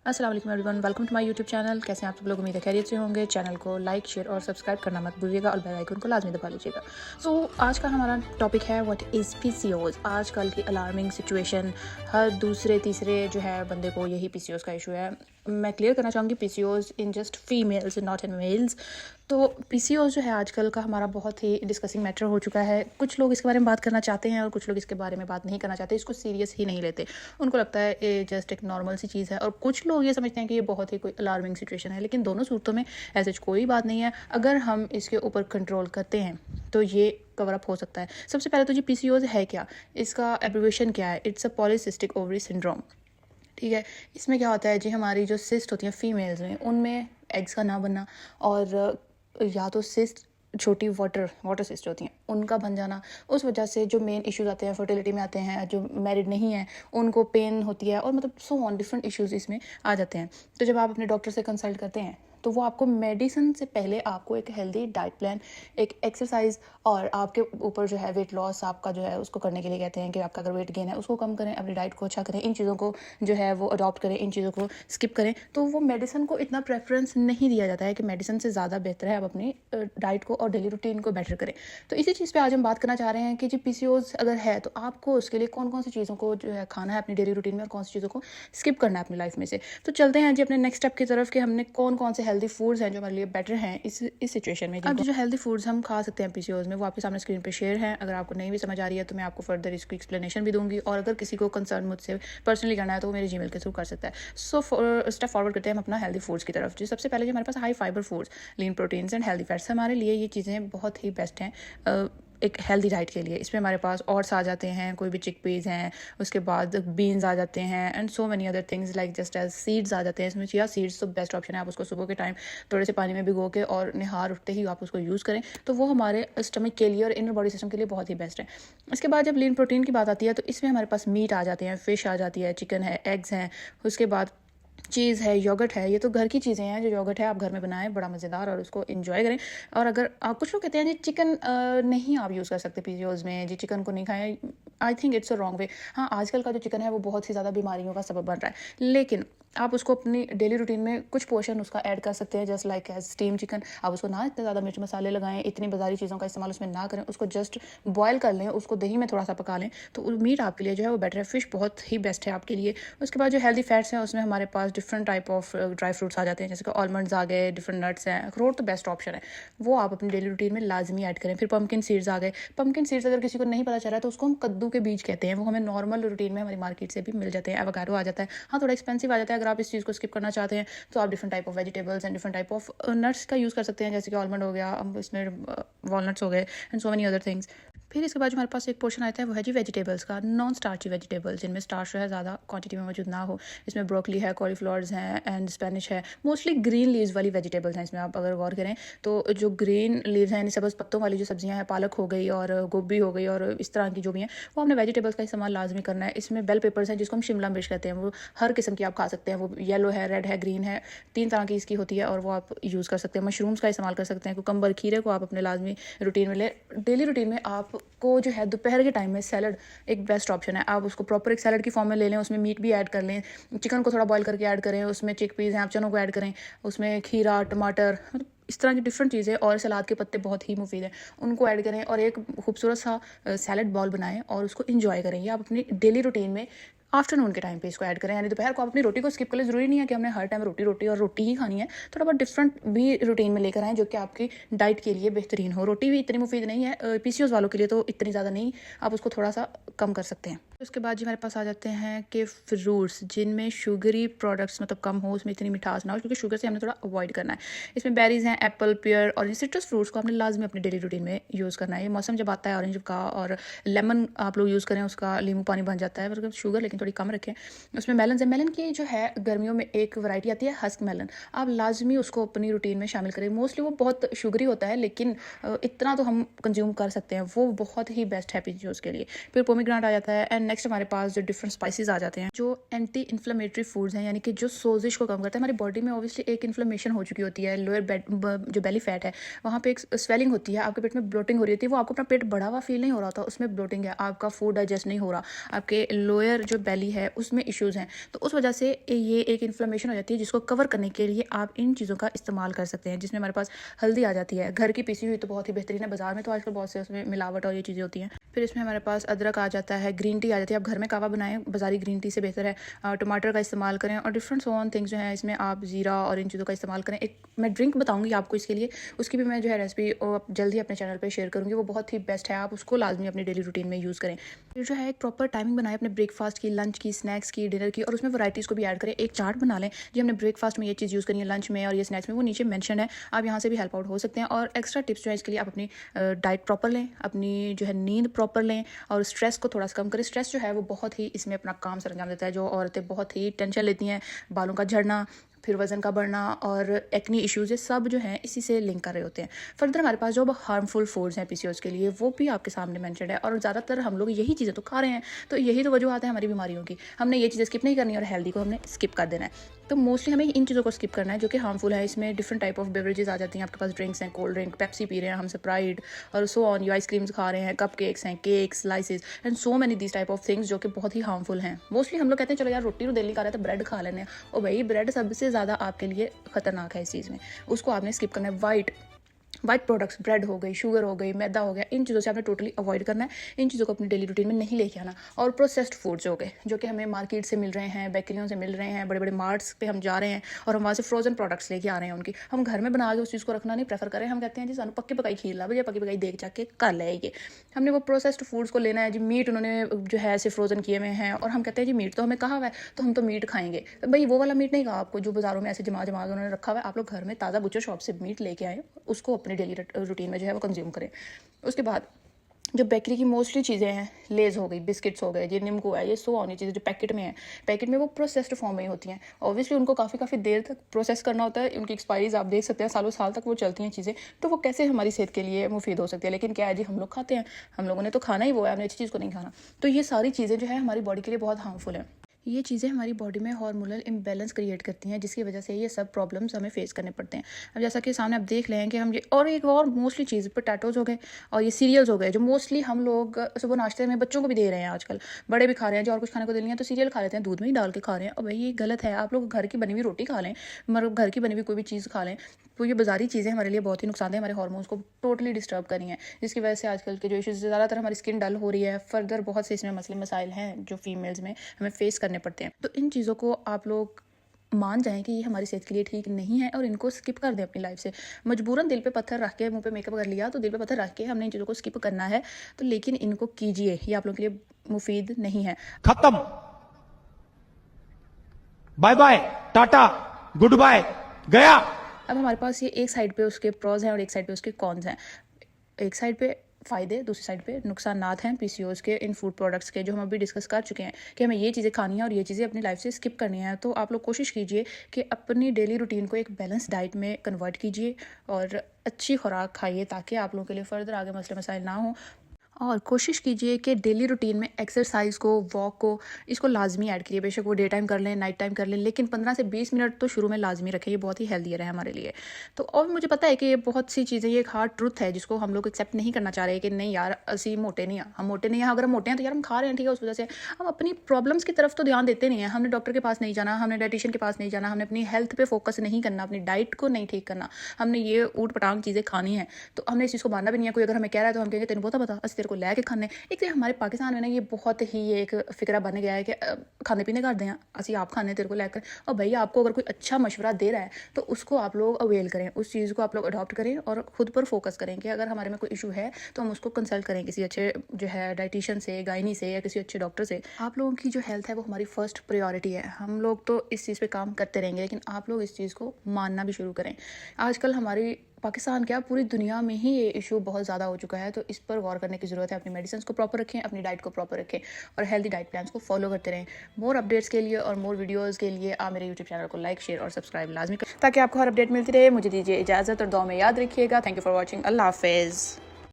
अस्सलाम वालेकुम everyone, welcome to my YouTube channel. कैसे हैं आप सब लोग? उम्मीद है खैरियत से होंगे। चैनल को लाइक, शेयर और सब्सक्राइब करना मत भूलिएगा और बेल आइकन को लाजमी दबा लीजिएगा। आज का हमारा टॉपिक है व्हाट इज़ पीसीओज। आजकल की अलार्मिंग सिचुएशन, हर दूसरे तीसरे जो है बंदे को यही पीसीओज का इशू है। मैं क्लियर करना चाहूँगी, PCOS in just females, not in males. तो पीसीओज जो है आजकल का हमारा बहुत ही डिस्कसिंग मैटर हो चुका है। कुछ लोग इसके बारे में बात करना चाहते हैं और कुछ लोग इसके बारे में बात नहीं करना चाहते, इसको सीरियस ही नहीं लेते। उनको लगता है ये जस्ट एक नॉर्मल सी चीज़ है, और कुछ लोग ये समझते हैं कि ये बहुत ही कोई अलार्मिंग सिचुएशन है। लेकिन दोनों सूरतों में ऐसे कोई बात नहीं है। अगर हम इसके ऊपर कंट्रोल करते हैं तो ये कवर अप हो सकता है। सबसे पहले तो जी पीसीओज है क्या, इसका एब्रिविएशन क्या है? It's a polycystic ovary syndrome. ठीक है, इसमें क्या होता है जी, हमारी जो सिस्ट होती हैं फीमेल्स में, उनमें एग्स का ना बनना, और या तो सिस्ट छोटी वाटर सिस्ट होती हैं उनका बन जाना। उस वजह से जो मेन इश्यूज आते हैं फर्टिलिटी में आते हैं, जो मैरिड नहीं है उनको पेन होती है, और मतलब सो ऑन डिफरेंट इश्यूज इसमें आ जाते हैं। तो जब आप अपने डॉक्टर से कंसल्ट करते हैं तो वो आपको मेडिसिन से पहले आपको एक हेल्दी डाइट प्लान, एक एक्सरसाइज और आपके ऊपर जो है वेट लॉस आपका जो है उसको करने के लिए कहते हैं कि आपका अगर वेट गेन है उसको कम करें, अपनी डाइट को अच्छा करें, इन चीज़ों को जो है वो अडॉप्ट करें, इन चीज़ों को स्किप करें। तो वो मेडिसिन को इतना प्रेफरेंस नहीं दिया जाता है कि मेडिसिन से ज़्यादा बेहतर है आप अपनी डाइट को और डेली रूटीन को बेटर करें। तो इसी चीज़ पे आज हम बात करना चाह रहे हैं कि जी पीसीओज अगर है तो आपको उसके लिए कौन कौन सी चीज़ों को जो है खाना है अपनी डेली रूटीन में और कौन सी चीज़ों को स्किप करना है अपनी लाइफ में से। तो चलते हैं जी अपने नेक्स्ट स्टेप की तरफ कि हमने कौन कौन से हेल्दी फूड्स हैं जो हमारे लिए बेटर हैं इस सिचुएशन में। अब जो हेल्दी फूड्स हम खा सकते हैं पीसीओज में, वो आपके सामने स्क्रीन पे शेयर हैं। अगर आपको नहीं भी समझ आ रही है तो मैं आपको फर्दर इसकी एक्सप्लेनेशन भी दूंगी, और अगर किसी को कंसर्न मुझसे पर्सनली करना है तो वो मेरे जीमेल के थ्रू कर सकता है। सो स्टेप फॉरवर्ड करते हैं हम अपना हेल्दी फूड्स की तरफ। जी सबसे पहले जो हमारे पास high fibre foods, lean proteins and healthy fats, हमारे लिए ये चीज़ें बहुत ही बेस्ट हैं एक हेल्दी डाइट के लिए। इसमें हमारे पास ओट्स आ जाते हैं, कोई भी चिकपीज़ हैं, उसके बाद बीन्स आ जाते हैं, and so many other things like just as seeds आ जाते हैं। इसमें चिया सीड्स तो बेस्ट ऑप्शन है। आप उसको सुबह के टाइम थोड़े से पानी में भिगो के और निहार उठते ही आप उसको यूज़ करें तो वो हमारे स्टमक के लिए और इनर बॉडी सिस्टम के लिए बहुत ही बेस्ट है। इसके बाद जब लीन प्रोटीन की बात आती है तो इसमें हमारे पास मीट आ जाते हैं, फ़िश आ जाती है, चिकन है, एग्स हैं, उसके बाद चीज़ है, योगर्ट है। ये तो घर की चीज़ें हैं। जो योगर्ट है आप घर में बनाएं, बड़ा मज़ेदार, और उसको एंजॉय करें। और अगर कुछ लोग कहते हैं जी चिकन नहीं आप यूज़ कर सकते पीसीओज में, जी चिकन को नहीं खाएं, I think it's a wrong way. हाँ, आजकल का जो चिकन है वो बहुत ही ज़्यादा बीमारियों का सबब बन रहा है, लेकिन आप उसको अपनी डेली रूटीन में कुछ पोर्शन उसका ऐड कर सकते हैं, just like as steam chicken. आप उसको ना इतने ज़्यादा मिर्च मसाले लगाएं, इतनी बाजारी चीज़ों का इस्तेमाल उसमें ना करें, उसको जस्ट बॉयल कर लें, उसको दही में थोड़ा सा पका लें, तो मीट आपके लिए जो है वो बेटर है। फिश बहुत ही बेस्ट है आपके लिए। उसके बाद जो हेल्दी फैट्स हैं उसमें हमारे पास different type of dry fruits आ जाते हैं, जैसे कि आलमंड्स आ गए, डिफरेंट नट्स हैं, अखरोट तो बेस्ट ऑप्शन है, वो आप अपनी डेली रूटीन में लाजमी ऐड करें। फिर पम्पकिन सीड्स आ गए। पम्पकिन सीड्स अगर किसी को नहीं पता चल रहा है तो उसको हम कद्दू के बीज कहते हैं, वो हमें नॉर्मल रूटीन में हमारी मार्केट से भी मिल जाते हैं। एवोकाडो आ जाता है, हाँ थोड़ा एक्सपेंसिव आ जाता है। अगर आप इस चीज़ को स्किप करना चाहते हैं तो आप different type of vegetables and different type of nuts का यूज़ कर सकते हैं, जैसे कि आलमंड हो गया, इसमें वॉलनट्स हो गए, and so many other things. फिर इसके बाद जो हमारे पास एक पोर्शन आता है वो है जी वेजिटेबल्स का, नॉन स्टार्ची वेजिटेबल्स, जिनमें स्टार्च जो है ज़्यादा क्वांटिटी में मौजूद ना हो। इसमें ब्रोकली है, कॉलीफ्लावर्स हैं, एंड स्पेनिश है। मोस्टली ग्रीन लीव्स वाली वेजिटेबल्स हैं इसमें। आप अगर गौर करें तो जो ग्रीन लीव्स हैं, सब्ज़ पत्तों वाली जो सब्जियां हैं, पालक हो गई और गोभी हो गई और इस तरह की जो भी हैं, वो हमने वेजिटेबल्स का इस्तेमाल लाजमी करना है। इसमें बेल पेपर्स हैं जिसको हम शिमला मिर्च कहते हैं, वो हर किस्म की आप खा सकते हैं। वो येलो है, रेड है, ग्रीन है, 3 तरह की इसकी होती है, और वो आप यूज़ कर सकते हैं। मशरूम्स का इस्तेमाल कर सकते हैं, कुकम्बर, खीरे को आप अपने लाजमी रूटीन में ले। डेली रूटीन में आपको जो है दोपहर के टाइम में सैलड एक बेस्ट ऑप्शन है। आप उसको प्रॉपर एक सैलड की फॉर्म में ले लें, उसमें मीट भी ऐड कर लें, चिकन को थोड़ा बॉईल करके ऐड करें, उसमें चिकपीज़ हैं आप चनों को ऐड करें, उसमें खीरा, टमाटर, इस तरह की डिफरेंट चीज़ें, और सलाद के पत्ते बहुत ही मुफीद हैं, उनको ऐड करें और एक खूबसूरत सा सैलड बॉल बनाएं और उसको इंजॉय करें। ये आप अपनी डेली रूटीन में आफ्टरनून के टाइम पे इसको ऐड करें, यानी दोपहर को आप अपनी रोटी को स्किप करें। ज़रूरी नहीं है कि हमने हर टाइम रोटी ही खानी है, थोड़ा बहुत डिफरेंट भी रूटीन में लेकर आएँ जो कि आपकी डाइट के लिए बेहतरीन हो। रोटी भी इतनी मुफीद नहीं है पीसीओज वालों के लिए, तो इतनी ज़्यादा नहीं, आप उसको थोड़ा सा कम कर सकते हैं। उसके बाद जी हमारे पास आ जाते हैं कि फ्रूट्स जिनमें शुगरी प्रोडक्ट्स मतलब कम हो, उसमें इतनी मिठास ना हो, क्योंकि शुगर से हमने थोड़ा अवॉइड करना है। इसमें बेरीज हैं, एप्पल, पेयर और सिट्रस फ्रूट्स को हमने लाजमी अपनी डेली रूटीन में यूज़ करना है। ये मौसम जब आता है ऑरेंज का और लेमन आप लोग यूज़ करें, उसका नींबू पानी बन जाता है, मतलब शुगर लेकिन थोड़ी कम रखें। उसमें मेलन है, मेलन की जो है गर्मियों में एक वैरायटी आती है हस्क मेलन, आप लाजमी उसको अपनी रूटीन में शामिल करें। मोस्टली वो बहुत शुगरी होता है, लेकिन इतना तो हम कंज्यूम कर सकते हैं, वो बहुत ही बेस्ट है पीसीओज के लिए। फिर पोमीग्रेनेट आ जाता है, एंड नेक्स्ट हमारे पास जो डिफरेंट स्पाइसेस आ जाते हैं जो एंटी इन्फ्लेमेटरी फूड्स हैं, यानी कि जो सोजिश को कम करता है। हमारी बॉडी में ऑब्वियसली एक इन्फ्लेमेशन हो चुकी होती है, लोअर जो बेली फैट है वहाँ पे एक स्वेलिंग होती है, आपके पेट में ब्लोटिंग हो रही होती है, वो आपको अपना पेट बढ़ा हुआ फील नहीं हो रहा था, उसमें ब्लोटिंग है, आपका फूड डाइजेस्ट नहीं हो रहा, आपके लोअर जो बेली है उसमें इश्यूज़ हैं, तो उस वजह से ये एक इन्फ्लेमेशन हो जाती है, जिसको कवर करने के लिए आप इन चीज़ों का इस्तेमाल कर सकते हैं। जिसमें हमारे पास हल्दी आ जाती है, घर की पीसी हुई तो बहुत ही बेहतरीन है, बाजार में तो आजकल बहुत से उसमें मिलावट और ये चीज़ें होती हैं। फिर इसमें हमारे पास अदरक आ जाता है, ग्रीन टी आ जाती है। आप घर में कहवा बनाएं, बाजारी ग्रीन टी से बेहतर है। टमाटर का इस्तेमाल करें और डिफरेंट सो ऑन थिंग्स जो है इसमें आप ज़ीरा और इन चीज़ों का इस्तेमाल करें। एक मैं ड्रिंक बताऊंगी आपको इसके लिए, उसकी भी मैं जो है रेसिपी जल्दी अपने चैनल पे शेयर करूंगी, वो बहुत ही बेस्ट है, आप उसको लाजमी अपनी डेली रूटीन में यूज़ करें। फिर जो है एक प्रॉपर टाइमिंग बनाएं अपने ब्रेकफास्ट की, लंच की, स्नैक्स की, डिनर की, और उसमें वैराइटीज़ को भी ऐड करें। एक चार्ट बना लें जी, हमने ब्रेकफास्ट में ये चीज़ यूज़ करनी है, लंच में और ये स्नैक्स में, वो नीचे मेंशन है, आप यहाँ से भी हेल्प आउट हो सकते हैं। और एक्स्ट्रा टिप्स जो है इसके लिए आप अपनी डाइट प्रॉपर लें, अपनी जो है नींद प्रॉपर लें और स्ट्रेस को थोड़ा सा कम करें। स्ट्रेस जो है वो बहुत ही इसमें अपना काम सरंजाम देता है। जो औरतें बहुत ही टेंशन लेती हैं, बालों का झड़ना, फिर वज़न का बढ़ना और एक्नी इश्यूज़, ये सब जो हैं इसी से लिंक कर रहे होते हैं। फर्दर हमारे पास जो हार्मफुल फूड्स हैं पीसीओएस के लिए, वो भी आपके सामने मेंशन्ड है, और ज़्यादातर हम लोग यही चीज़ें तो खा रहे हैं, तो यही तो वजूहत है हमारी बीमारियों की। हमने ये चीज़ें स्किप नहीं करनी और हेल्दी को हमने स्किप कर देना है। तो मोस्टली हमें इन चीज़ों को स्किप करना है जो कि हार्मफुल है। इसमें डिफरेंट टाइप ऑफ बेवरेजेस आ जाती हैं, आपके पास ड्रिंक्स हैं, कोल्ड ड्रिंक, पेप्सी पी रहे हैं हम, स्प्राइट और सो ऑन, यू आइसक्रीम्स खा रहे हैं, कप केक्स हैं, cakes, slices and so many this type of things जो कि बहुत ही हार्मफुल हैं। मोस्टली हम लोग कहते हैं चलो यार रोटी तो डेली खा रहे हैं तो ब्रेड खा लेने हैं, और भाई ब्रेड सबसे ज़्यादा आपके लिए खतरनाक है इस चीज़ में, उसको आपने स्किप करना है। वाइट प्रोडक्ट्स, ब्रेड हो गई, शुगर हो गई, मैदा हो गया, इन चीज़ों से आपने टोटली अवॉइड करना है। इन चीज़ों को अपनी डेली रूटीन में नहीं लेके आना। और प्रोसेस्ड फूड्स हो गए जो कि हमें मार्केट से मिल रहे हैं, बेकरियों से मिल रहे हैं, बड़े बड़े मार्ट्स पे हम जा रहे हैं और हम वहाँ से फ्रोजन प्रोडक्ट्स लेके आ रहे हैं उनकी, हम घर में बना के उस चीज़ को रखना नहीं प्रेफर करें। हम कहते हैं जी सानू पक्की पकाई खीर ला भैया, पक्की पकाई देख जाके कर ले, ये हमने वो प्रोसेस्ड फूड्स को लेना है जी। मीट उन्होंने जो है ऐसे फ्रोजन किए हुए हैं और हम कहते हैं जी मीट तो हमें कहा हुआ है तो हम तो मीट खाएंगे। भाई वो वाला मीट नहीं कहा आपको जो बाज़ारों में ऐसे जमा उन्होंने रखा हुआ है। आप लोग घर में ताज़ा बुचर शॉप से मीट लेके आए, उसको अपनी डेली रूटीन में जो है वो कंज्यूम करें। उसके बाद जो बेकरी की मोस्टली चीज़ें हैं, लेज़ हो गई, बिस्किट्स हो गए, ये निम्को है, ये सो ऑन, ये चीज़ें जो पैकेट में है, पैकेट में वो प्रोसेस्ड फॉर्म में ही होती हैं। ऑब्वियसली उनको काफ़ी देर तक प्रोसेस करना होता है, उनकी एक्सपायरीज आप देख सकते हैं, सालों साल तक वो चलती हैं चीज़ें, तो वो कैसे हमारी सेहत के लिए मुफीद हो सकती है। लेकिन क्या है जी, हम लोग खाते हैं, हम लोगों ने तो खाना ही वो है, हमने अच्छी चीज़ को नहीं खाना। तो ये सारी चीज़ें जो है हमारी बॉडी के लिए बहुत हार्मफुल है। ये चीज़ें हमारी बॉडी में हार्मोनल इम्बैलेंस क्रिएट करती हैं, जिसकी वजह से ये सब प्रॉब्लम्स हमें फेस करने पड़ते हैं। अब जैसा कि सामने आप देख लें कि हम ये, और एक और मोस्टली चीज़ पोटैटोज़ हो गए और ये सीरियल्स हो गए, जो मोस्टली हम लोग सुबह नाश्ते में बच्चों को भी दे रहे हैं आजकल, बड़े भी खा रहे हैं, जो और कुछ खाने को दिल नहीं है तो सीरियल खा लेते हैं, दूध में ही डाल के खा रहे हैं। और भाई ये गलत है। आप लोग घर की बनी हुई रोटी खा लें, मतलब घर की बनी हुई कोई भी चीज़ खा लें, तो ये बाजारी चीज़ें हमारे लिए बहुत ही नुकसानदेह, हमारे हार्मोन्स को टोटली डिस्टर्ब करी हैं, जिसकी वजह से आजकल के जो इश्यूज़, ज़्यादातर हमारी स्किन डल हो रही है। फर्दर बहुत से इसमें मसले मसाइल हैं जो फीमेल्स में हमें फेस करने पड़ते हैं। तो इन चीज़ों को आप लोग मान जाएं कि ये हमारी सेहत के लिए ठीक नहीं है और इनको स्किप कर दें अपनी लाइफ से। मजबूरन दिल पे पत्थर रख के, मुंह पे मेकअप कर लिया तो दिल पे पत्थर रख के हमने इन चीज़ों को स्किप करना है, तो लेकिन इनको कीजिए, ये आप लोगों के लिए मुफीद नहीं है। खत्म, bye bye, tata, good bye, गया। अब हमारे पास ये एक साइड पे उसके प्रोज हैं और एक साइड पे उसके कॉन्स हैं। एक साइड पे फ़ायदे, दूसरी साइड पे नुकसानात हैं पीसीओएस के, इन फूड प्रोडक्ट्स के, जो हम अभी डिस्कस कर चुके हैं कि हमें ये चीज़ें खानी है और ये चीज़ें अपनी लाइफ से स्किप करनी है। तो आप लोग कोशिश कीजिए कि अपनी डेली रूटीन को एक बैलेंस डाइट में कन्वर्ट कीजिए और अच्छी खुराक खाइए, ताकि आप लोगों के लिए फ़र्दर आगे मसले मसाइल ना हो। और कोशिश कीजिए कि डेली रूटीन में एक्सरसाइज को, वॉक को, इसको लाजमी ऐड करिए। बेशक वो डे टाइम कर लें, नाइट टाइम कर लें, लेकिन 15 से 20 मिनट तो शुरू में लाजमी रखें। ये बहुत ही हेल्दियर है हमारे लिए। तो और मुझे पता है कि ये बहुत सी चीज़ें, ये एक हार्ड ट्रुथ है जिसको हम लोग एक्सेप्ट नहीं करना चाह रहे कि नहीं यार असी मोटे नहीं हैं, हम मोटे नहीं हैं। अगर हम मोटे हैं तो यार हम खा रहे हैं, ठीक है, उस वजह से हम अपनी प्रॉब्लम्स की तरफ तो ध्यान देते नहीं हैं। हमने डॉक्टर के पास नहीं जाना, हमने डाइटिशियन के पास नहीं जाना, हमने अपनी हेल्थ पे फोकस नहीं करना, अपनी डाइट को नहीं ठीक करना, हमने ये ऊट पटांग चीज़ें खानी है। तो हमने इस चीज़ को मानना भी नहीं है। कोई अगर हमें कह रहा है तो हम कहेंगे तेरे पता असि तेरे को लै के खाने। एक हमारे पाकिस्तान में ना ये बहुत ही एक फिक्रा बन गया है कि खाने पीने करते हैं असी, आप खाने तेरे को लेकर। और भैया आपको अगर कोई अच्छा मशवरा दे रहा है तो उसको आप लोग अवेल करें, उस चीज़ को आप लोग अडॉप्ट करें और खुद पर फोकस करें कि अगर हमारे में कोई इशू है तो हम उसको कंसल्ट करें किसी अच्छे जो है डाइटिशियन से, गायनी से, या किसी अच्छे डॉक्टर से। आप लोगों की जो हेल्थ है वो हमारी फर्स्ट प्रायोरिटी है। हम लोग तो इस चीज़ पे काम करते रहेंगे, लेकिन आप लोग इस चीज़ को मानना भी शुरू करें। आजकल हमारी पाकिस्तान क्या पूरी दुनिया में ही ये इशू बहुत ज़्यादा हो चुका है, तो इस पर गौर करने की ज़रूरत है। अपनी मेडिसिन को प्रॉपर रखें, अपनी डाइट को प्रॉपर रखें और हेल्दी डाइट प्लान्स को फॉलो करते रहें। मोर अपडेट्स के लिए और मोर वीडियोस के लिए आप मेरे यूट्यूब चैनल को लाइक, शेयर और सब्सक्राइब लाजमी करें, ताकि आपको हर अपडेट मिलती रहे। मुझे दीजिए इजाज़त और दुआ में याद रखिएगा। Thank you for watching. Allah हाफिज़।